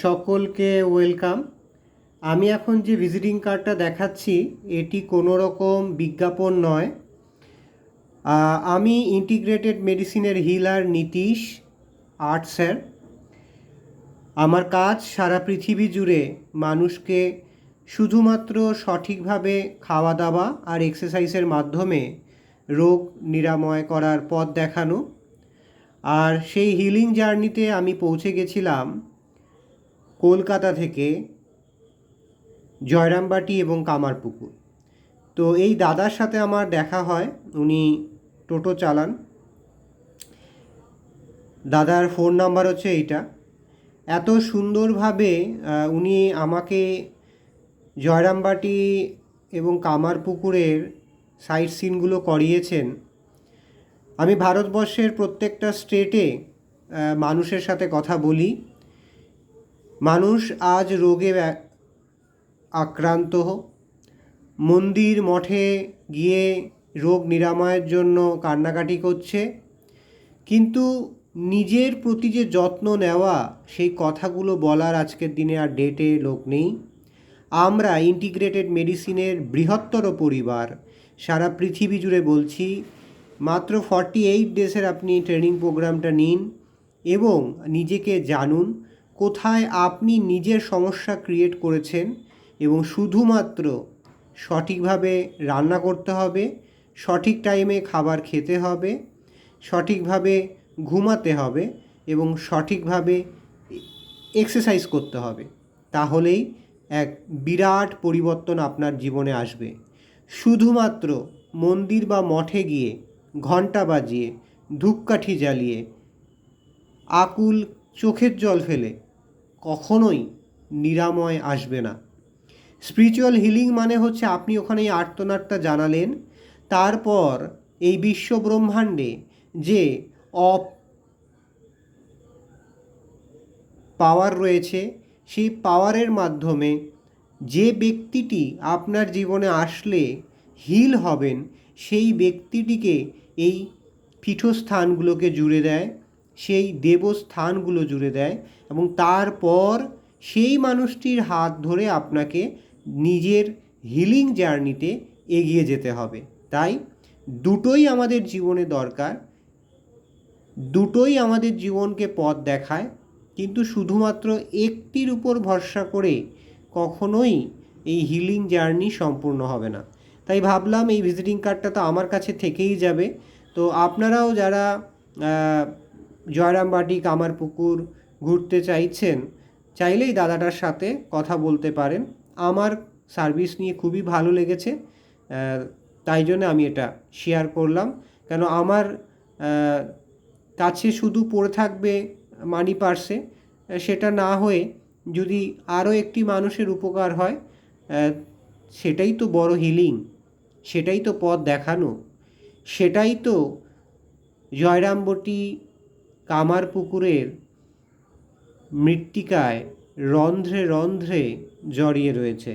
সকলকে ওয়েলকাম। আমি এখন যে ভিজিটিং কার্ডটা দেখাচ্ছি এটি কোনো রকম বিজ্ঞাপন নয়। আমি ইন্টিগ্রেটেড মেডিসিনের হিলার নীতিশ আর্ট স্যার। আমার কাজ সারা পৃথিবী জুড়ে মানুষকে শুধুমাত্র সঠিকভাবে খাওয়া দাওয়া আর এক্সারসাইজের মাধ্যমে রোগ নিরাময় করার পথ দেখানো। আর সেই হিলিং জার্নিতে আমি পৌঁছে গেছিলাম কলকাতা থেকে জয়রামবাটি এবং কামারপুকুর। তো এই দাদার সাথে আমার দেখা হয়, উনি টোটো চালান। দাদার ফোন নাম্বার হচ্ছে এইটা। এত সুন্দরভাবে উনি আমাকে জয়রামবাটি এবং কামারপুকুরের সাইট সিনগুলো করিয়েছেন। আমি ভারতবর্ষের প্রত্যেকটা স্টেটে মানুষের সাথে কথা বলি। মানুষ আজ রোগে আক্রান্ত, মন্দির মঠে গিয়ে রোগ নিরাময়ের জন্য কান্নাকাটি করছে, কিন্তু নিজের প্রতি যে যত্ন নেওয়া সেই কথাগুলো বলার আজকের দিনে আর ডেটে লোক নেই। আমরা ইন্টিগ্রেটেড মেডিসিনের বৃহত্তর পরিবার সারা পৃথিবী জুড়ে বলছি, মাত্র 48 ডেজের আপনি ট্রেনিং প্রোগ্রামটা নিন এবং নিজেকে জানুন কোথায় আপনি নিজের সমস্যা ক্রিয়েট করেছেন, এবং শুধুমাত্র সঠিকভাবে রান্না করতে হবে, সঠিক টাইমে খাবার খেতে হবে, সঠিকভাবে ঘুমাতে হবে এবং সঠিকভাবে এক্সারসাইজ করতে হবে। তাহলেই এক বিরাট পরিবর্তন আপনার জীবনে আসবে। শুধুমাত্র মন্দির বা মঠে গিয়ে ঘণ্টা বাজিয়ে ধূপকাঠি জ্বালিয়ে আকুল চোখের জল ফেলে কখনোই নিরাময় আসবে না। স্পিরিচুয়াল হিলিং মানে হচ্ছে আপনি ওখানে এই আর্তনাদটা জানালেন, তারপর এই বিশ্ব ব্রহ্মাণ্ডে যে পাওয়ার রয়েছে সেই পাওয়ারের মাধ্যমে যে ব্যক্তিটি আপনার জীবনে আসলে হিল হবেন সেই ব্যক্তিটিকে এই পীঠস্থানগুলোকে জুড়ে দেয়, সেই দেবস্থানগুলো জুড়ে দেয়, এবং তারপর সেই মানুষটির হাত ধরে আপনাকে নিজের হিলিং জার্নিতে এগিয়ে যেতে হবে। তাই দুটোই আমাদের জীবনে দরকার, দুটোই আমাদের জীবনকে পথ দেখায়, কিন্তু শুধুমাত্র একটির উপর ভরসা করে কখনোই এই হিলিং জার্নি সম্পূর্ণ হবে না। তাই ভাবলাম এই ভিজিটিং কার্ডটা তো আমার কাছে থেকেই যাবে। তো আপনারাও যারা জয়রামবাটি কামারপুকুর ঘুরতে চাইলেই দাদাটার সাথে কথা বলতে পারেন। আমার সার্ভিস নিয়ে খুবই ভালো লেগেছে, তাই জন্য আমি এটা শেয়ার করলাম। কেন আমার কাছে শুধু পড়ে থাকবে মানি পার্সে, সেটা না হয়ে যদি আরও একটি মানুষের উপকার হয়, সেটাই তো বড় হিলিং, সেটাই তো পথ দেখানো, সেটাই তো জয়রামবাটি কামারপুকুরের মৃত্তিকায় রন্ধ্রে রন্ধ্রে জড়িয়ে রয়েছে।